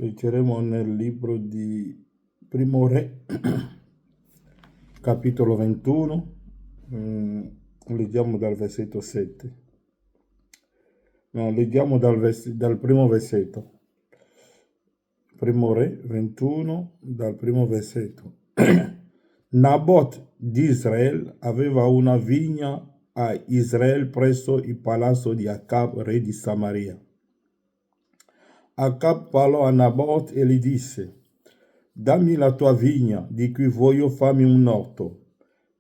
Leggeremo nel libro di Primo Re, capitolo 21, leggiamo dal versetto 7. No, leggiamo dal primo versetto. Primo Re 21, dal primo versetto. Nabot di Israele aveva una vigna a Israele presso il palazzo di Acab, re di Samaria. Acab parlò a Nabot e gli disse: dammi la tua vigna, di cui voglio farmi un orto,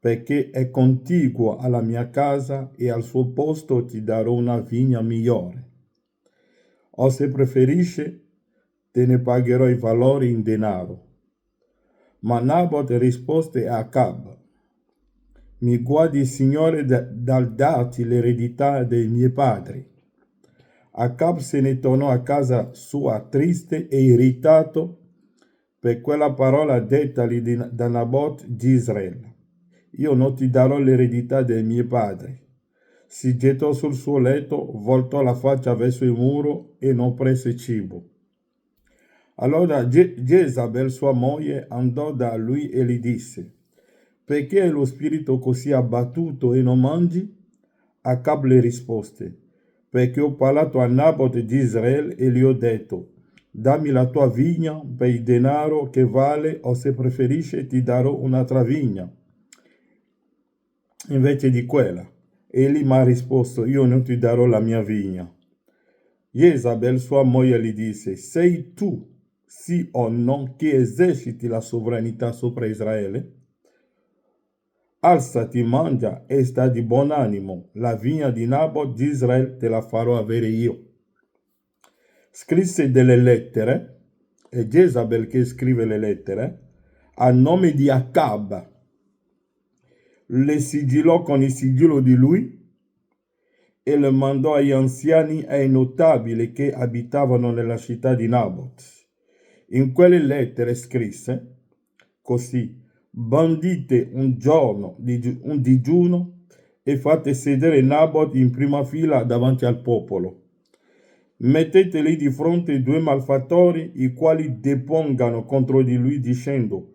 perché è contigua alla mia casa e al suo posto ti darò una vigna migliore. O se preferisci, te ne pagherò i valori in denaro. Ma Nabot rispose a Acab: mi guardi, Signore, dal darti l'eredità dei miei padri. Acab se ne tornò a casa sua triste e irritato per quella parola dettagli da Nabot di Israele: io non ti darò l'eredità dei miei padri. Si gettò sul suo letto, voltò la faccia verso il muro e non prese cibo. Allora Jezabel, sua moglie, andò da lui e gli disse: perché hai lo spirito così abbattuto e non mangi? Acab le rispose: perché ho parlato a Nabot di Israele e gli ho detto: dammi la tua vigna per il denaro che vale, o se preferisci ti darò un'altra vigna invece di quella. Egli mi ha risposto: io non ti darò la mia vigna. Jezabel, sua moglie, gli disse: sei tu, sì o no, che eserciti la sovranità sopra Israele? Alzati, mangia e sta di buon animo. La vigna di Nabot di Israele te la farò avere io. Scrisse delle lettere, è Jezabel che scrive le lettere, a nome di Acab. Le sigillò con il sigillo di lui e le mandò agli anziani e ai notabili che abitavano nella città di Nabot. In quelle lettere scrisse così: bandite un giorno un digiuno e fate sedere Nabot in prima fila davanti al popolo. Mettete lì di fronte due malfattori, i quali depongano contro di lui dicendo: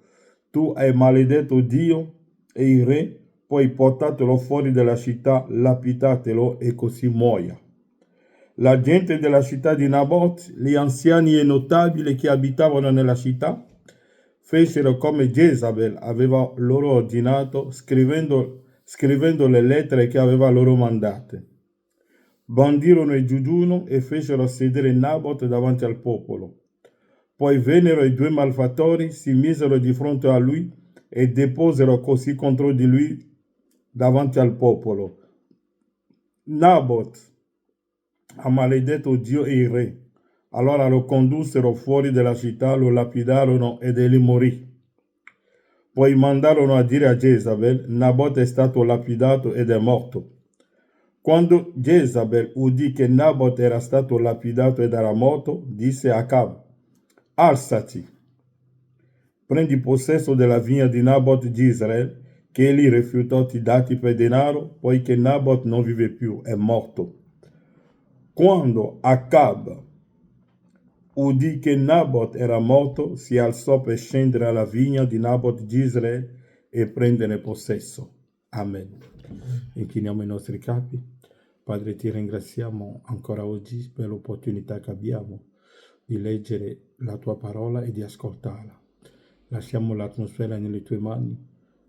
tu hai maledetto Dio e il re, poi portatelo fuori della città, lapidatelo e così muoia. La gente della città di Nabot, gli anziani e notabili che abitavano nella città, fecero come Jezabel aveva loro ordinato, scrivendo le lettere che aveva loro mandate. Bandirono il digiuno e fecero sedere Nabot davanti al popolo. Poi vennero i due malfattori, si misero di fronte a lui e deposero così contro di lui davanti al popolo: Nabot ha maledetto Dio e il re. Allora lo condussero fuori della città, lo lapidarono ed egli morì. Poi mandarono a dire a Jezabel: Nabot è stato lapidato ed è morto. Quando Jezabel udì che Nabot era stato lapidato ed era morto, disse a Acab: alzati, prendi possesso della vigna di Nabot di Israele, che egli rifiutò di darti per denaro, poiché Nabot non vive più, è morto. Quando Acab udì che Nabot era morto, si alzò per scendere alla vigna di Nabot di Israele e prenderne possesso. Amen. Inchiniamo i nostri capi. Padre, ti ringraziamo ancora oggi per l'opportunità che abbiamo di leggere la tua parola e di ascoltarla. Lasciamo l'atmosfera nelle tue mani.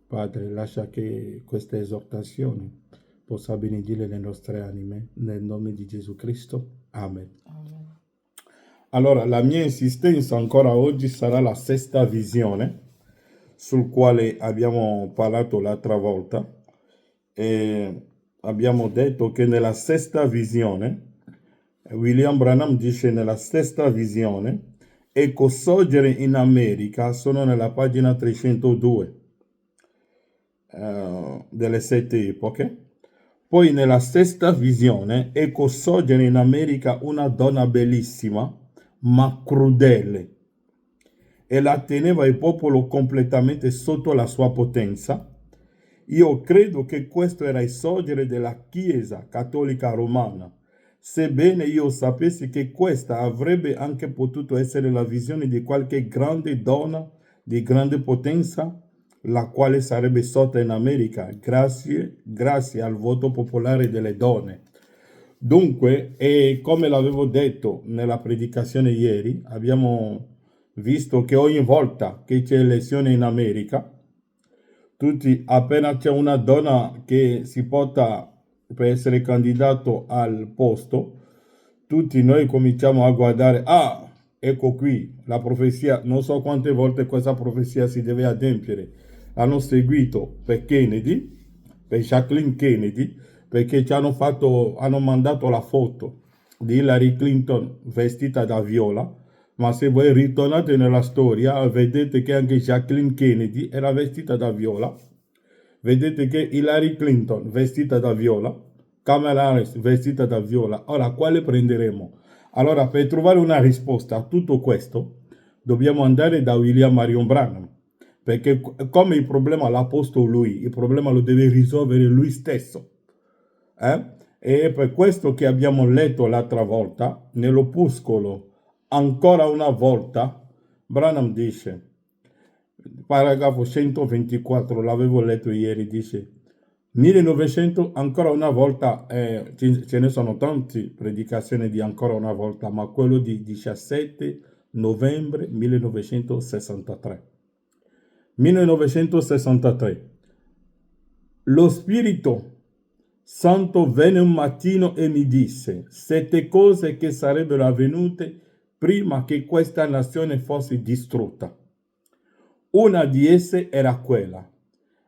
Padre, lascia che questa esortazione possa benedire le nostre anime, nel nome di Gesù Cristo. Amen. Amen. Allora, la mia insistenza ancora oggi sarà la sesta visione, sul quale abbiamo parlato l'altra volta. E abbiamo detto che nella sesta visione, William Branham dice nella sesta visione, ecco sorgere in America, sono nella pagina 302 delle sette epoche. Poi nella sesta visione, ecco sorgere in America una donna bellissima, ma crudele, e la teneva il popolo completamente sotto la sua potenza. Io credo che questo era il sorgere della Chiesa cattolica romana, sebbene io sapessi che questa avrebbe anche potuto essere la visione di qualche grande donna di grande potenza, la quale sarebbe sorta in America grazie al voto popolare delle donne. Dunque, e come l'avevo detto nella predicazione ieri, abbiamo visto che ogni volta che c'è elezione in America, appena c'è una donna che si porta per essere candidato al posto, tutti noi cominciamo a guardare, ecco qui la profezia, non so quante volte questa profezia si deve adempiere. Hanno seguito per Kennedy, per Jacqueline Kennedy, perché hanno mandato la foto di Hillary Clinton vestita da viola, ma se voi ritornate nella storia vedete che anche Jacqueline Kennedy era vestita da viola, vedete che Hillary Clinton vestita da viola, Kamala Harris vestita da viola. Ora, quale prenderemo? Allora, per trovare una risposta a tutto questo, dobbiamo andare da William Marion Branham, perché come il problema l'ha posto lui, il problema lo deve risolvere lui stesso. E è per questo che abbiamo letto l'altra volta, nell'opuscolo, ancora una volta, Branham dice, paragrafo 124, l'avevo letto ieri, dice, 1900, ancora una volta, ce ne sono tante predicazioni di ancora una volta, ma quello di 17 novembre 1963. 1963. Lo Spirito Santo venne un mattino e mi disse 7 cose che sarebbero avvenute prima che questa nazione fosse distrutta. Una di esse era quella.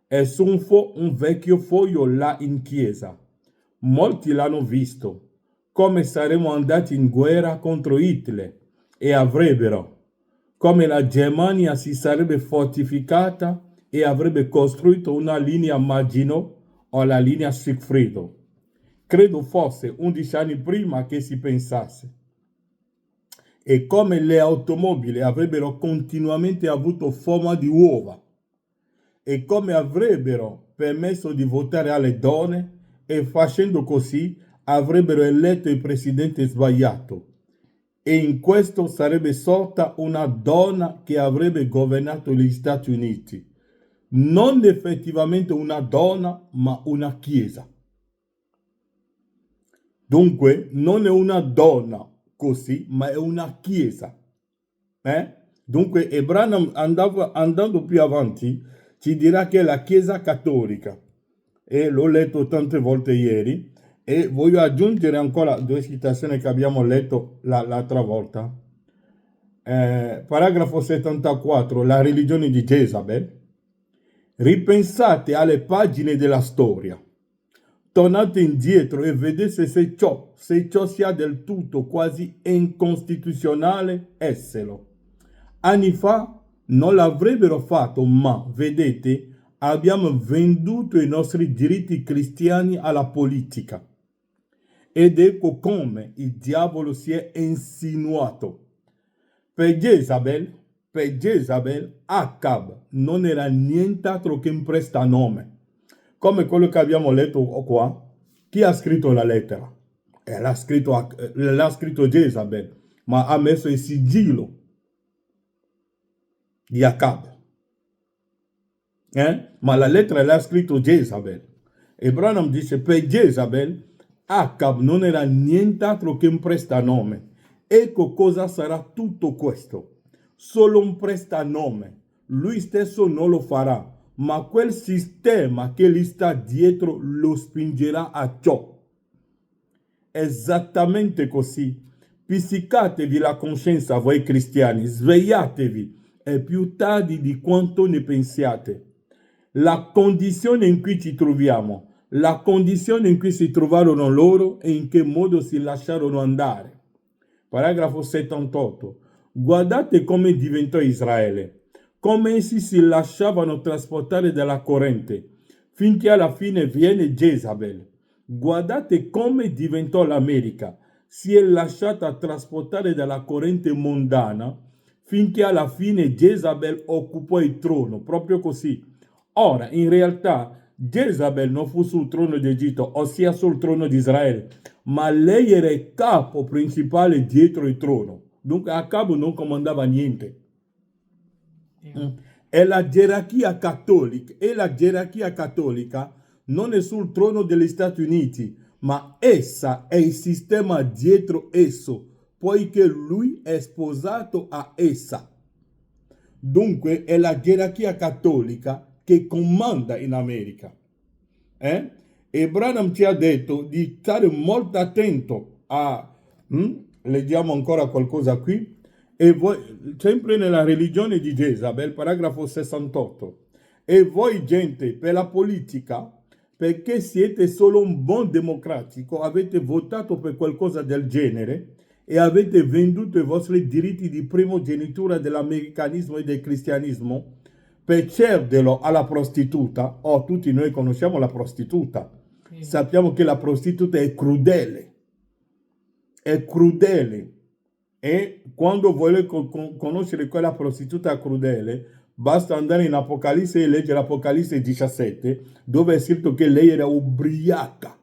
È su un vecchio foglio là in chiesa. Molti l'hanno visto, come saremmo andati in guerra contro Hitler e avrebbero, come la Germania si sarebbe fortificata e avrebbe costruito una linea Maginot o la linea Siegfriedo. Credo fosse 11 anni prima che si pensasse. E come le automobili avrebbero continuamente avuto forma di uova e come avrebbero permesso di votare alle donne e facendo così avrebbero eletto il presidente sbagliato. E in questo sarebbe sorta una donna che avrebbe governato gli Stati Uniti. Non effettivamente una donna, ma una chiesa. Dunque non è una donna così, ma è una chiesa. Dunque, e Branham andando più avanti ci dirà che è la Chiesa cattolica, e l'ho letto tante volte ieri, e voglio aggiungere ancora 2 citazioni che abbiamo letto l'altra volta. Paragrafo 74, la religione di Jezabel. Ripensate alle pagine della storia, tornate indietro e vedete se ciò sia del tutto quasi incostituzionale essere. Anni fa non l'avrebbero fatto, ma vedete, abbiamo venduto i nostri diritti cristiani alla politica. Ed ecco come il diavolo si è insinuato. Per Jezabel, Acab non era nient'altro che un prestanome. Come quello che abbiamo letto qua. Chi ha scritto la lettera? L'ha scritto Jezabel, ma ha messo il sigillo di Acab. Ma la lettera l'ha scritto Jezabel. E Branham dice, per Jezabel, Acab non era nient'altro che un prestanome. Ecco cosa sarà tutto questo. Solo un prestanome. Lui stesso non lo farà, ma quel sistema che gli sta dietro lo spingerà a ciò. Esattamente così. Pizzicatevi la coscienza voi cristiani, svegliatevi, è più tardi di quanto ne pensiate. La condizione in cui ci troviamo, la condizione in cui si trovarono loro e in che modo si lasciarono andare. Paragrafo 78. Guardate come diventò Israele, come essi si lasciavano trasportare dalla corrente, finché alla fine viene Jezabel. Guardate come diventò l'America, si è lasciata trasportare dalla corrente mondana, finché alla fine Jezabel occupò il trono, proprio così. Ora, in realtà, Jezabel non fu sul trono d'Egitto, ossia sul trono di Israele, ma lei era il capo principale dietro il trono. Dunque Acab non comandava niente. È la gerarchia cattolica, non è sul trono degli Stati Uniti, ma essa è il sistema dietro esso, poiché lui è sposato a essa. Dunque è la gerarchia cattolica che comanda in America. E Branham ci ha detto di stare molto attento a... leggiamo ancora qualcosa qui. E voi, sempre nella religione di Jezabel, paragrafo 68. E voi, gente, per la politica, perché siete solo un buon democratico, avete votato per qualcosa del genere e avete venduto i vostri diritti di primogenitura dell'americanismo e del cristianismo per cederlo alla prostituta. Tutti noi conosciamo la prostituta. Sappiamo che la prostituta è crudele. È crudele. E quando vuole conoscere quella prostituta crudele, basta andare in Apocalisse e leggere Apocalisse 17, dove è scritto che lei era ubriaca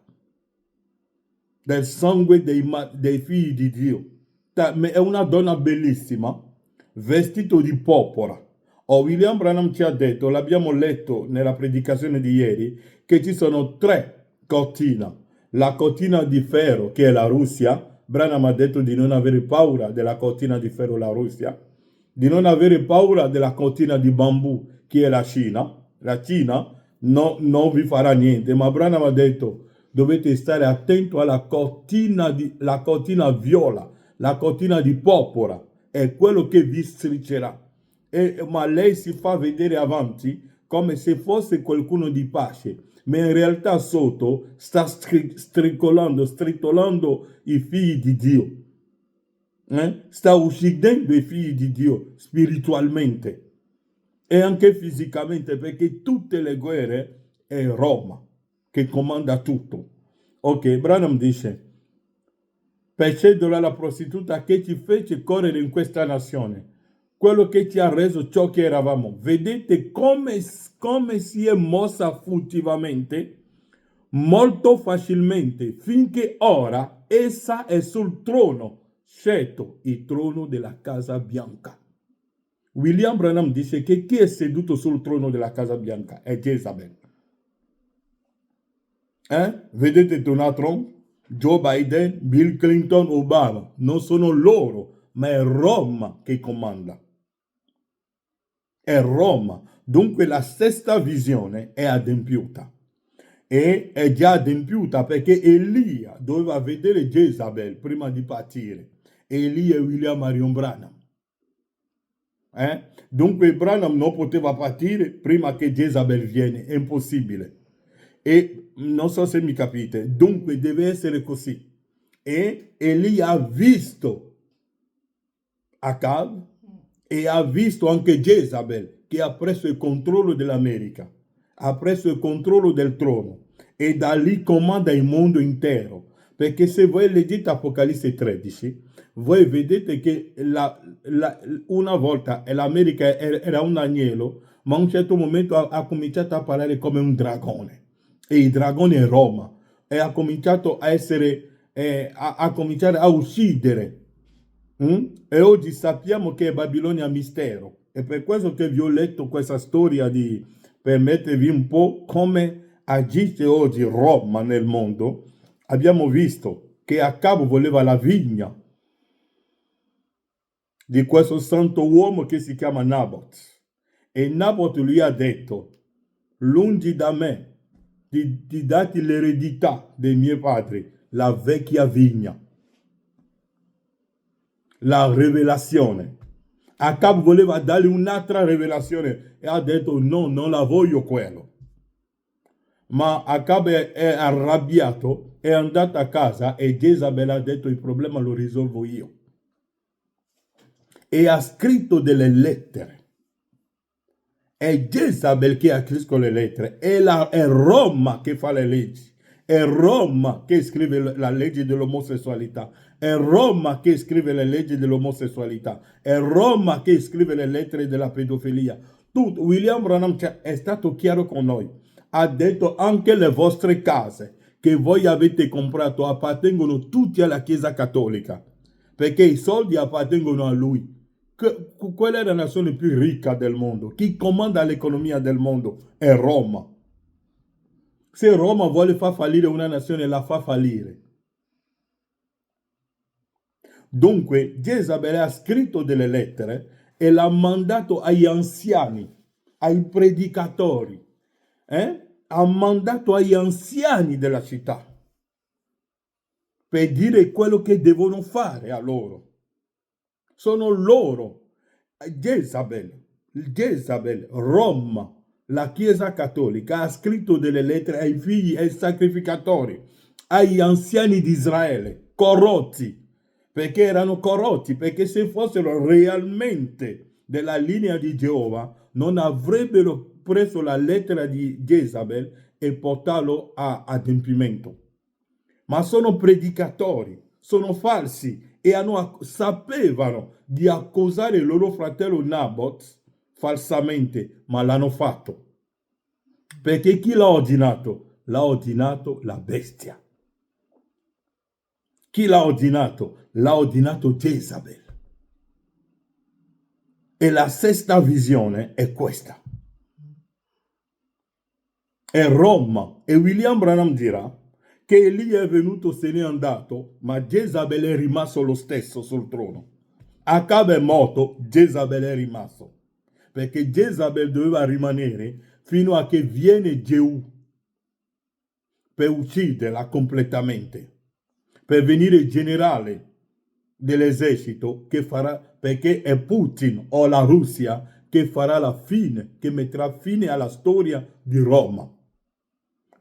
del sangue dei figli di Dio. È una donna bellissima, vestito di porpora. William Branham ci ha detto, l'abbiamo letto nella predicazione di ieri, che ci sono 3 cortine. La cortina di ferro, che è la Russia. Branham ha detto di non avere paura della cortina di ferro, la Russia, di non avere paura della cortina di bambù, che è la Cina. La Cina non vi farà niente, ma Branham ha detto dovete stare attento alla cortina, la cortina viola, la cortina di porpora, è quello che vi strizcerà. Ma lei si fa vedere avanti come se fosse qualcuno di pace, ma in realtà sotto sta stritolando i figli di Dio. Sta uccidendo i figli di Dio spiritualmente e anche fisicamente, perché tutte le guerre è Roma che comanda tutto. Ok, Branham dice, per cedere alla prostituta che ci fece correre in questa nazione, quello che ci ha reso ciò che eravamo. Vedete come si è mossa furtivamente, molto facilmente, finché ora essa è sul trono, scelto il trono della Casa Bianca. William Branham dice che chi è seduto sul trono della Casa Bianca è Jezabel. Vedete Donald Trump, Joe Biden, Bill Clinton, Obama, non sono loro, ma è Roma che comanda. È Roma. Dunque la stessa visione è adempiuta. E è già adempiuta perché Elia doveva vedere Jezabel prima di partire. Elia e William Marion Branham. Dunque Branham non poteva partire prima che Jezabel viene, è impossibile. E non so se mi capite, dunque deve essere così. E Elia ha visto Acab e ha visto anche Jezabel che ha preso il controllo dell'America, ha preso il controllo del trono e da lì comanda il mondo intero. Perché se voi leggete Apocalisse 13, voi vedete che una volta l'America era un agnello, ma a un certo momento ha cominciato a parlare come un dragone. E il dragone è Roma. E ha cominciato a essere, a cominciare a uccidere. E oggi sappiamo che è Babilonia mistero. È per questo che vi ho letto questa storia per mettervi un po' come agisce oggi Roma nel mondo. Abbiamo visto che Acab voleva la vigna di questo santo uomo che si chiama Nabot. E Nabot lui ha detto, lungi da me di darti l'eredità dei miei padri, la vecchia vigna. La rivelazione. Acab voleva dargli un'altra rivelazione e ha detto no, non la voglio quello. Ma Acab è arrabbiato, è andato a casa e Jezabel ha detto il problema lo risolvo io. E ha scritto delle lettere. È Jezabel che ha scritto le lettere, è Roma che fa le leggi. È Roma che scrive la legge dell'omosessualità. È Roma che scrive le leggi dell'omosessualità. È Roma che scrive le lettere della pedofilia. Tutto. William Branham è stato chiaro con noi. ha detto anche le vostre case che voi avete comprato appartengono tutti alla Chiesa Cattolica, perché i soldi appartengono a lui. Qual è la nazione più ricca del mondo? Chi comanda l'economia del mondo è Roma. Se Roma vuole far fallire una nazione, la fa fallire. Dunque, Jezabel ha scritto delle lettere e l'ha mandato agli anziani, ai predicatori, ha mandato agli anziani della città per dire quello che devono fare a loro. Sono loro. Jezabel, Roma, la Chiesa Cattolica, ha scritto delle lettere ai figli e ai sacrificatori, agli anziani di Israele, corrotti, perché erano corrotti, perché se fossero realmente della linea di Geova, non avrebbero preso la lettera di Jezabel e portarlo a adempimento. Ma sono predicatori, sono falsi e sapevano di accusare il loro fratello Nabot falsamente, ma l'hanno fatto. Perché chi l'ha ordinato? L'ha ordinato la bestia. Chi l'ha ordinato? L'ha ordinato Jezabel. E la sesta visione è questa. È Roma. E William Branham dirà che Elia è venuto, se n'è andato, ma Jezabel è rimasto lo stesso sul trono. Acab è morto, Jezabel è rimasto. Perché Jezabel doveva rimanere fino a che viene Geu per ucciderla completamente, per venire generale dell'esercito che farà, perché è Putin o la Russia che farà la fine, che metterà fine alla storia di Roma.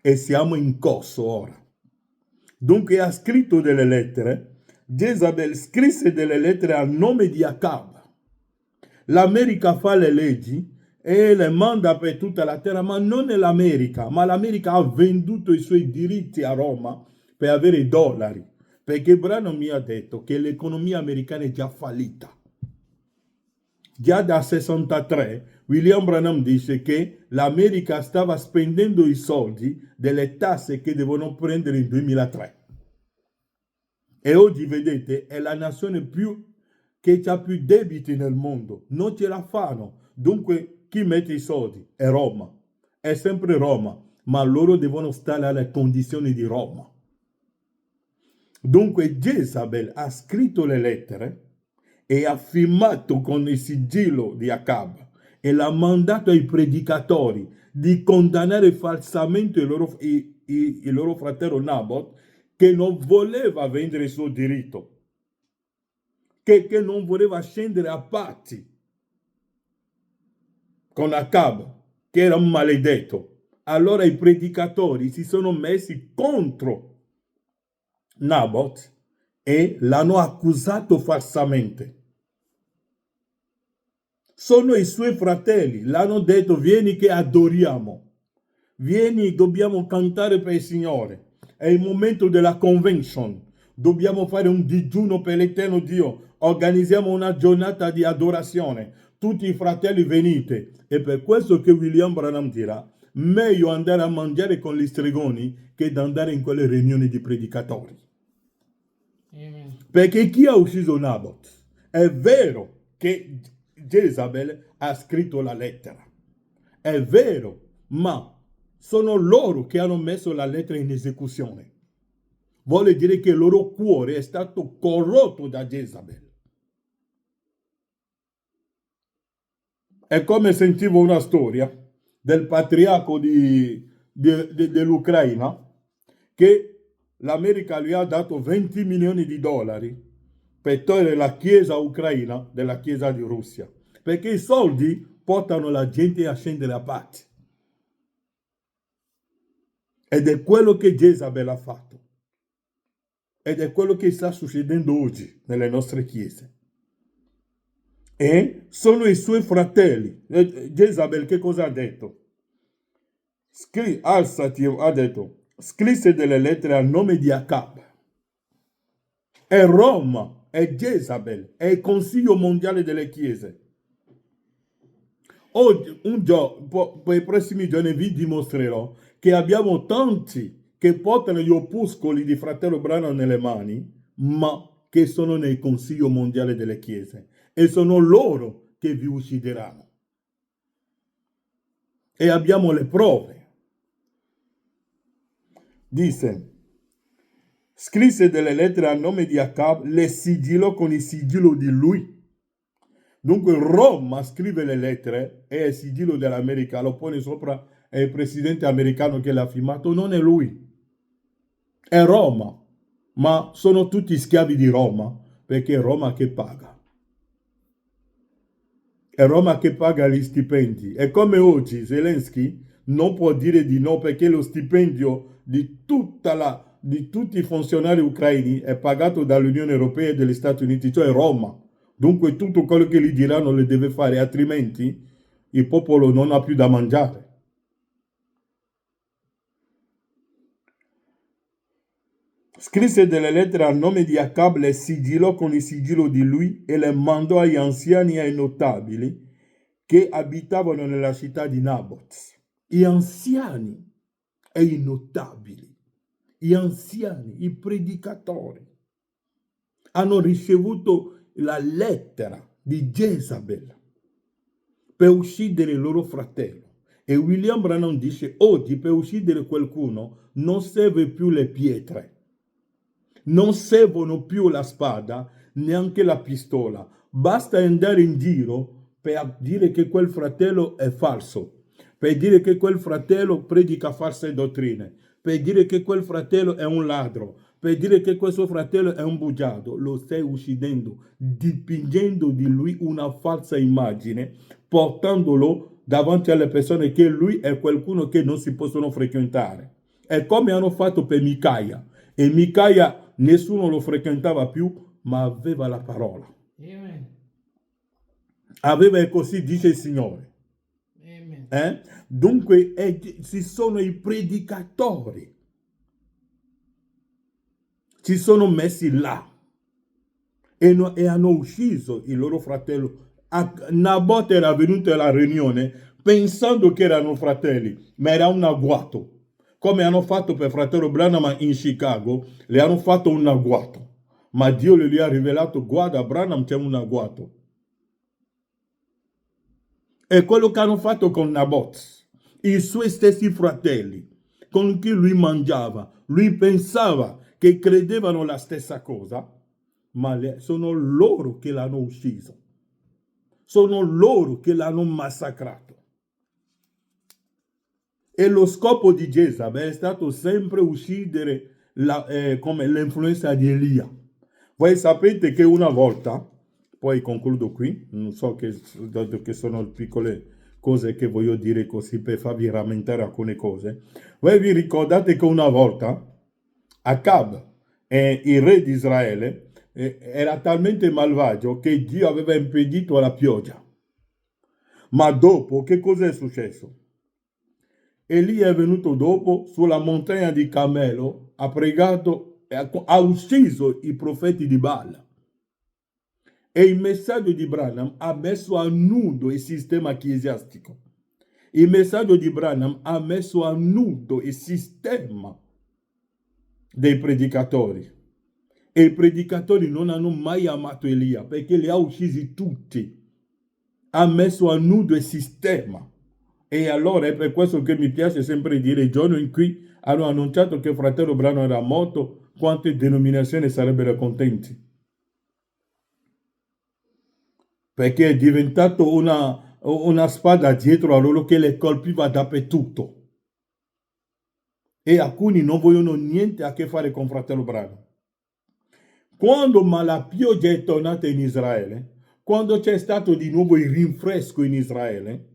E siamo in corso ora. Dunque ha scritto delle lettere. Jezabel scrisse delle lettere a nome di Acab. L'America fa le leggi e le manda per tutta la terra, ma non è l'America, ma l'America ha venduto i suoi diritti a Roma per avere i dollari, perché Branham mi ha detto che l'economia americana è già fallita. Già da 63 William Branham dice che l'America stava spendendo i soldi delle tasse che devono prendere in 2003. E oggi, vedete, è la nazione che ha più debiti nel mondo. Non ce la fanno. Dunque, chi mette i soldi? È Roma. È sempre Roma. Ma loro devono stare alle condizioni di Roma. Dunque, Jezabel ha scritto le lettere e ha firmato con il sigillo di Acab e l'ha mandato ai predicatori di condannare falsamente il loro fratello Nabot, che non voleva vendere il suo diritto, che non voleva scendere a patti con Acab, che era un maledetto. Allora i predicatori si sono messi contro Nabot e l'hanno accusato falsamente. Sono i suoi fratelli, l'hanno detto: vieni che adoriamo, vieni, dobbiamo cantare per il Signore, è il momento della convention, dobbiamo fare un digiuno per l'eterno Dio, organizziamo una giornata di adorazione, tutti i fratelli venite. E per questo che William Branham dirà: meglio andare a mangiare con gli stregoni che andare in quelle riunioni di predicatori. Amen. Perché chi ha ucciso Nabot? È vero che Jezabel ha scritto la lettera, è vero, ma sono loro che hanno messo la lettera in esecuzione. Vuole dire che il loro cuore è stato corrotto da Jezabel. È come sentivo una storia del patriarca dell'Ucraina, che l'America gli ha dato 20 milioni di dollari per togliere la chiesa ucraina della chiesa di Russia, perché i soldi portano la gente a scendere a patti. Ed è quello che Jezabel ha fatto. Ed è quello che sta succedendo oggi nelle nostre chiese. E sono i suoi fratelli. Jezabel che cosa ha detto? Alzati, ha detto, scrisse delle lettere a nome di Acab. È Roma, è Jezabel, è il Consiglio Mondiale delle Chiese. Oggi, un giorno, per i prossimi giorni vi dimostrerò che abbiamo tanti che portano gli opuscoli di fratello Branham nelle mani, ma che sono nel Consiglio Mondiale delle Chiese, e sono loro che vi uccideranno. E abbiamo le prove. Dice, scrisse delle lettere a nome di Acab, le sigillò con il sigillo di lui. Dunque Roma scrive le lettere e il sigillo dell'America lo pone sopra, è il presidente americano che l'ha firmato, non è lui, è Roma, ma sono tutti schiavi di Roma, perché è Roma che paga. È Roma che paga gli stipendi. E come oggi Zelensky non può dire di no perché lo stipendio di tutti i funzionari ucraini è pagato dall'Unione Europea e dagli Stati Uniti, cioè Roma. Dunque tutto quello che gli diranno le deve fare, altrimenti il popolo non ha più da mangiare. Scrisse delle lettere a nome di Acab, le sigillò con il sigillo di lui e le mandò agli anziani e ai notabili che abitavano nella città di Naboth. Gli anziani e i notabili, gli anziani, i predicatori, hanno ricevuto la lettera di Jezabel per uccidere il loro fratello. E William Branham dice, oggi per uccidere qualcuno non serve più le pietre, non servono più la spada, neanche la pistola. Basta andare in giro per dire che quel fratello è falso, per dire che quel fratello predica false dottrine, per dire che quel fratello è un ladro, per dire che questo fratello è un bugiardo. Lo stai uccidendo, dipingendo di lui una falsa immagine, portandolo davanti alle persone che lui è qualcuno che non si possono frequentare. È come hanno fatto per Micaia. E Micaia nessuno lo frequentava più, ma aveva la parola. Amen. Aveva, e così dice il Signore. Amen. Dunque ci sono i predicatori, ci sono messi là e hanno ucciso il loro fratello. Nabot era venuto alla riunione pensando che erano fratelli, ma era un agguato. Come hanno fatto per fratello Branham in Chicago, le hanno fatto un agguato. Ma Dio gli ha rivelato, guarda, Branham c'è un agguato. È quello che hanno fatto con Nabot, i suoi stessi fratelli, con cui lui mangiava. Lui pensava che credevano la stessa cosa, ma sono loro che l'hanno ucciso. Sono loro che l'hanno massacrato. E lo scopo di Jezabel è stato sempre uccidere come l'influenza di Elia. Voi sapete che una volta, poi concludo qui, non so che sono piccole cose che voglio dire così per farvi rammentare alcune cose. Voi vi ricordate che una volta Acab, il re di Israele, era talmente malvagio che Dio aveva impedito la pioggia. Ma dopo, che cosa è successo? Elia è venuto dopo sulla montagna di Carmelo, ha pregato e ha ucciso i profeti di Baal. E il messaggio di Branham ha messo a nudo il sistema ecclesiastico. Il messaggio di Branham ha messo a nudo il sistema dei predicatori. E i predicatori non hanno mai amato Elia perché li ha uccisi tutti. Ha messo a nudo il sistema. E allora è per questo che mi piace sempre dire, il giorno in cui hanno annunciato che il fratello Branham era morto, quante denominazioni sarebbero contenti. Perché è diventato una spada dietro a loro che le colpiva dappertutto. E alcuni non vogliono niente a che fare con fratello Branham. Quando la pioggia è tornata in Israele, quando c'è stato di nuovo il rinfresco in Israele,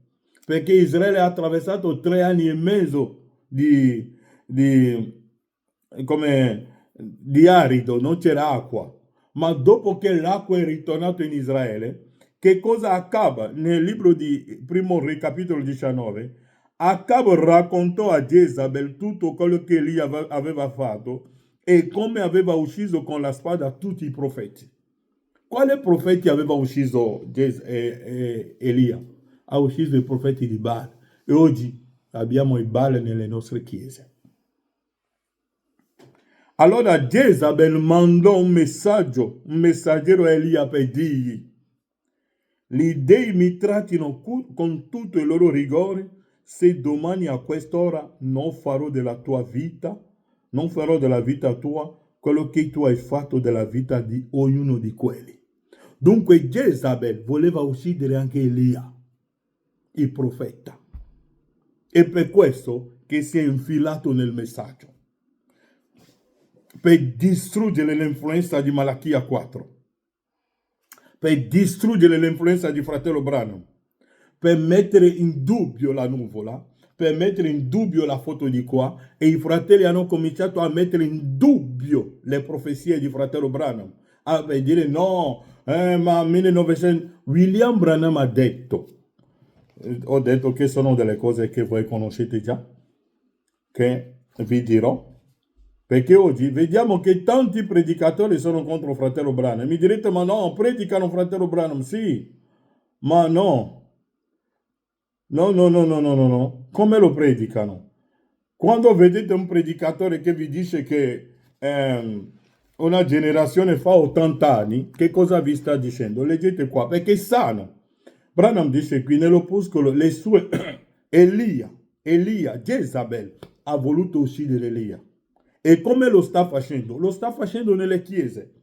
perché Israele ha attraversato 3 anni e mezzo di arido, non c'era acqua. Ma dopo che l'acqua è ritornata in Israele, che cosa accade? Nel libro di Primo Re, capitolo 19, Acab raccontò a Jezabel tutto quello che Elia aveva fatto e come aveva ucciso con la spada tutti i profeti. Quale profeti aveva ucciso Elia? Ha ucciso i profeti di Baal. E oggi abbiamo i Baal nelle nostre chiese. Allora Jezabel mandò un messaggero a Elia per dirgli: gli dei mi trattino con tutto il loro rigore, se domani a quest'ora non farò della tua vita, non farò della vita tua quello che tu hai fatto della vita di ognuno di quelli. Dunque Jezabel voleva uccidere anche Elia, il profeta. È per questo che si è infilato nel messaggio, per distruggere l'influenza di Malachia 4, per distruggere l'influenza di fratello Branham, per mettere in dubbio la nuvola, per mettere in dubbio la foto di qua, e i fratelli hanno cominciato a mettere in dubbio le profezie di fratello Branham, a dire no, ma 1900... William Branham ha detto, ho detto che sono delle cose che voi conoscete già, che vi dirò, perché oggi vediamo che tanti predicatori sono contro fratello Branham. Mi direte, ma no, predicano fratello Branham, sì, ma no. No. Come lo predicano? Quando vedete un predicatore che vi dice che una generazione fa 80 anni, che cosa vi sta dicendo? Leggete qua, perché è sano. Branham dice qui nell'opuscolo, le sue Elia, Jezabel ha voluto uccidere Elia. E come lo sta facendo? Lo sta facendo nelle chiese.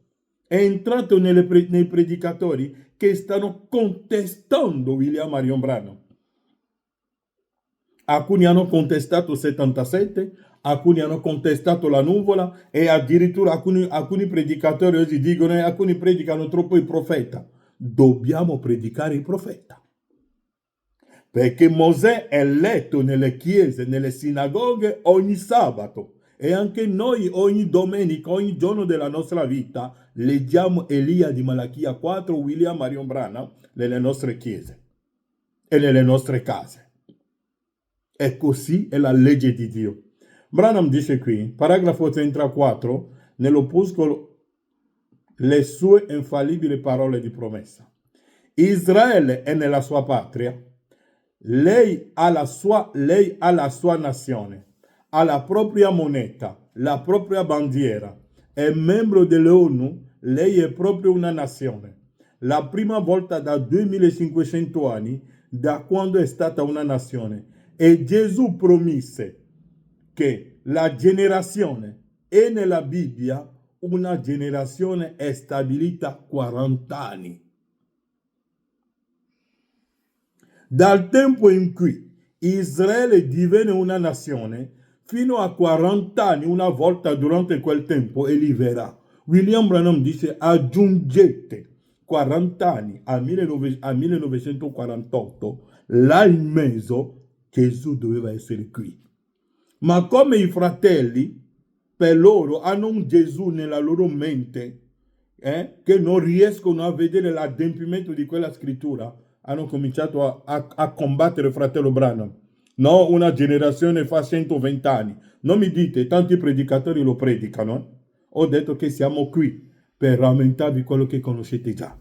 È entrato nei predicatori che stanno contestando William Marion Branham. Alcuni hanno contestato 77, alcuni hanno contestato la nuvola, e addirittura alcuni predicatori oggi dicono che alcuni predicano troppo il profeta. Dobbiamo predicare il profeta, perché Mosè è letto nelle chiese, nelle sinagoghe ogni sabato, e anche noi ogni domenica, ogni giorno della nostra vita leggiamo Elia di Malachia 4, William Marion Branham nelle nostre chiese e nelle nostre case. E così è la legge di Dio. Branham dice qui, paragrafo 34, nell'opuscolo, le sue infallibili parole di promessa. Israele è nella sua patria, lei ha la sua nazione, ha la propria moneta, la propria bandiera, è membro dell'ONU, lei è proprio una nazione. La prima volta da 2500 anni, da quando è stata una nazione. E Gesù promise che la generazione è nella Bibbia, una generazione è stabilita 40 anni. Dal tempo in cui Israele divenne una nazione, fino a 40 anni, una volta durante quel tempo, egli verrà. William Branham dice: aggiungete 40 anni a 1948, là in mezzo Gesù doveva essere qui. Ma come i fratelli, per loro, hanno un Gesù nella loro mente, che non riescono a vedere l'adempimento di quella scrittura, hanno cominciato a combattere il fratello Branham. No, una generazione fa 120 anni. Non mi dite, tanti predicatori lo predicano. Ho detto che siamo qui per rammentarvi quello che conoscete già.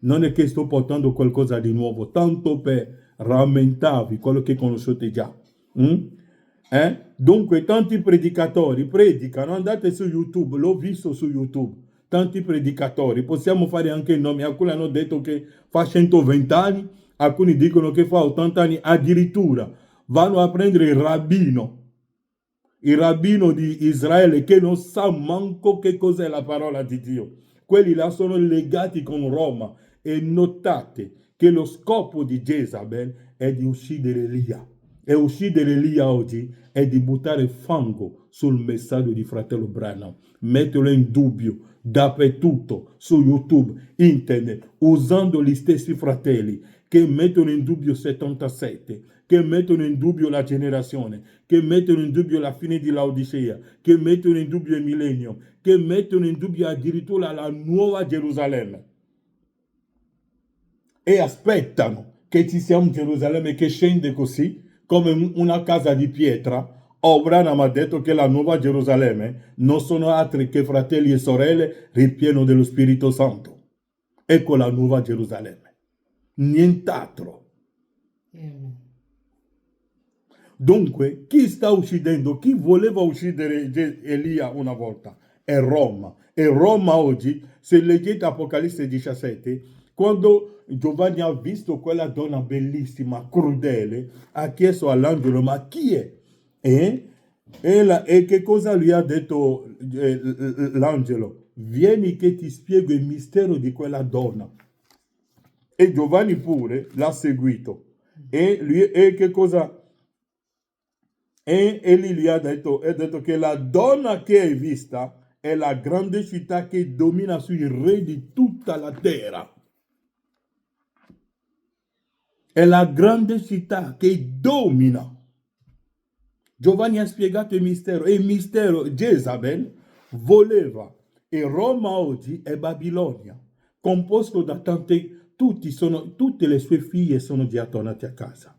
Non è che sto portando qualcosa di nuovo, tanto per rammentarvi quello che conoscete già. Dunque tanti predicatori predicano, andate su YouTube, l'ho visto su YouTube, tanti predicatori, possiamo fare anche i nomi, alcuni hanno detto che fa 120 anni, alcuni dicono che fa 80 anni, addirittura vanno a prendere il rabbino di Israele che non sa manco che cos'è la parola di Dio. Quelli là sono legati con Roma, e notate che lo scopo di Jezabel è di uccidere Elia. E uccidere Elia oggi è di buttare fango sul messaggio di fratello Branham, metterlo in dubbio dappertutto, su YouTube, internet, usando gli stessi fratelli che mettono in dubbio 77, che mettono in dubbio la generazione, che mettono in dubbio la fine di Laodicea, che mettono in dubbio il millennio, che mettono in dubbio addirittura la nuova Gerusalemme. E aspettano che ci sia un Gerusalemme che scende così, come una casa di pietra. Branham ha detto che la nuova Gerusalemme non sono altri che fratelli e sorelle ripieno dello Spirito Santo. Ecco la nuova Gerusalemme. Nient'altro. Dunque, chi sta uccidendo? Chi voleva uccidere Elia una volta? È Roma. E Roma oggi, se leggete Apocalisse 17, quando Giovanni ha visto quella donna bellissima, crudele, ha chiesto all'angelo, ma chi è? E che cosa lui ha detto l'angelo? Vieni che ti spiego il mistero di quella donna. E Giovanni pure l'ha seguito. E che cosa? E egli gli ha detto che la donna che hai vista è la grande città che domina sui re di tutta la terra. È la grande città che domina. Giovanni ha spiegato il mistero. E il mistero, Jezabel voleva. E Roma oggi è Babilonia, composto da tutte le sue figlie sono già tornate a casa.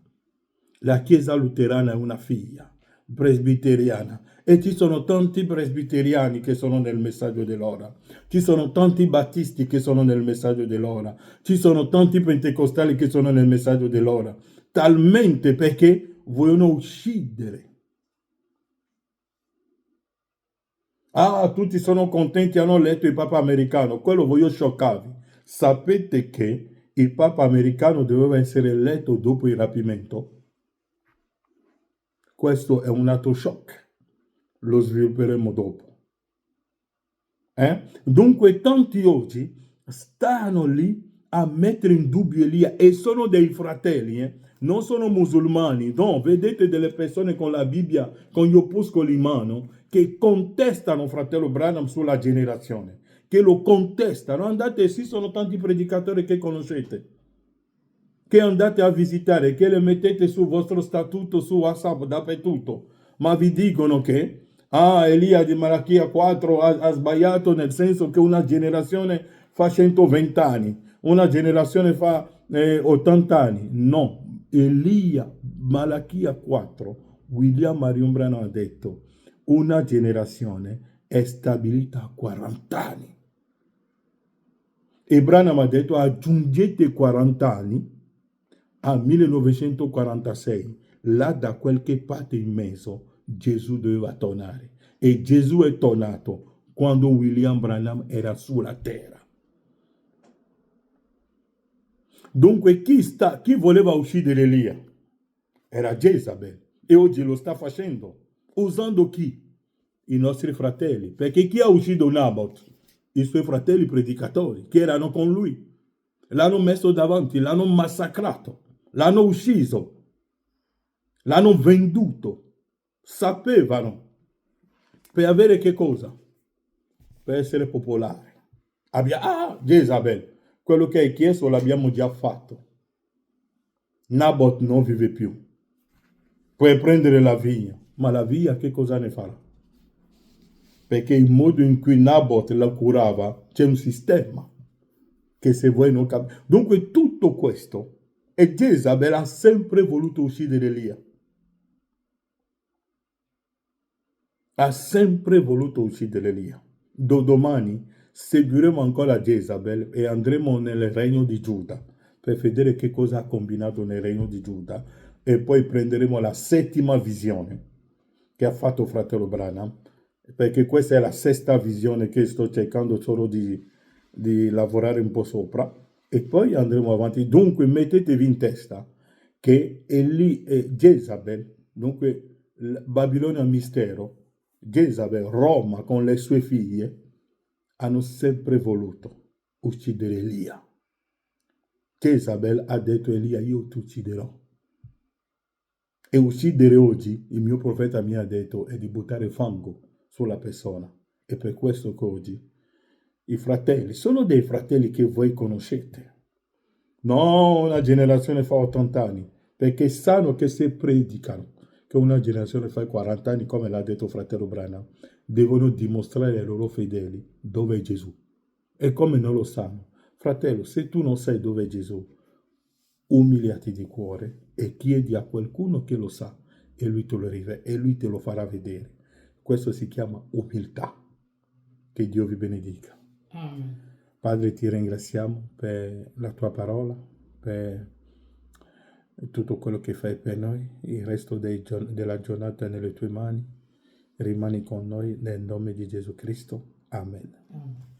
La Chiesa luterana è una figlia, presbiteriana, e ci sono tanti presbiteriani che sono nel messaggio dell'ora, ci sono tanti battisti che sono nel messaggio dell'ora, ci sono tanti pentecostali che sono nel messaggio dell'ora, talmente perché vogliono uccidere. Ah, tutti sono contenti, hanno letto il Papa americano, quello voglio scioccarvi. Sapete che il Papa americano doveva essere eletto dopo il rapimento? Questo è un altro shock, lo svilupperemo dopo. Dunque tanti oggi stanno lì a mettere in dubbio Elia e sono dei fratelli, non sono musulmani, no, vedete delle persone con la Bibbia, con gli opuscoli in mano, che contestano fratello Branham sulla generazione, che lo contestano. Andate, sì, sono tanti predicatori che conoscete, che andate a visitare, che le mettete sul vostro statuto, su WhatsApp, dappertutto, ma vi dicono che Elia di Malachia 4 ha sbagliato, nel senso che una generazione fa 120 anni, una generazione fa 80 anni. No, Elia, Malachia 4, William Marion Branham ha detto, una generazione è stabilita a 40 anni. E Branham ha detto, aggiungete 40 anni a 1946, là da qualche parte in mezzo, Gesù doveva tornare. E Gesù è tornato quando William Branham era sulla terra. Dunque chi voleva uccidere Elia? Era Jezabel. E oggi lo sta facendo. Usando chi? I nostri fratelli. Perché chi ha ucciso Nabot? I suoi fratelli predicatori che erano con lui. L'hanno messo davanti, l'hanno massacrato, l'hanno ucciso, l'hanno venduto. Sapevano. Per avere che cosa? Per essere popolare. Jezabel, quello che hai chiesto l'abbiamo già fatto. Nabot non vive più. Puoi prendere la vigna, ma la vigna che cosa ne farà? Perché il modo in cui Nabot la curava, c'è un sistema che se voi non capite. Dunque tutto questo, e Jezabel ha sempre voluto uccidere Elia. Ha sempre voluto uccidere Elia. Domani seguiremo ancora Jezabel e andremo nel regno di Giuda per vedere che cosa ha combinato nel regno di Giuda e poi prenderemo la settima visione che ha fatto fratello Branham, perché questa è la sesta visione che sto cercando solo di lavorare un po' sopra e poi andremo avanti. Dunque mettetevi in testa che Jezabel, dunque Babilonia mistero, Jezabel, Roma con le sue figlie, hanno sempre voluto uccidere Elia. Jezabel ha detto a Elia, io ti ucciderò. E uccidere oggi, il mio profeta mi ha detto, è di buttare fango sulla persona. E per questo che oggi i fratelli sono dei fratelli che voi conoscete. No, una generazione fa 80 anni, perché sanno che se predicano che una generazione fa 40 anni, come l'ha detto fratello Branham, devono dimostrare ai loro fedeli dove è Gesù. E come non lo sanno? Fratello, se tu non sai dove è Gesù, umiliati di cuore e chiedi a qualcuno che lo sa e lui te lo farà vedere. Questo si chiama umiltà. Che Dio vi benedica. Amen. Padre, ti ringraziamo per la tua parola, per E tutto quello che fai per noi, il resto della giornata è nelle tue mani, rimani con noi nel nome di Gesù Cristo. Amen. Amen.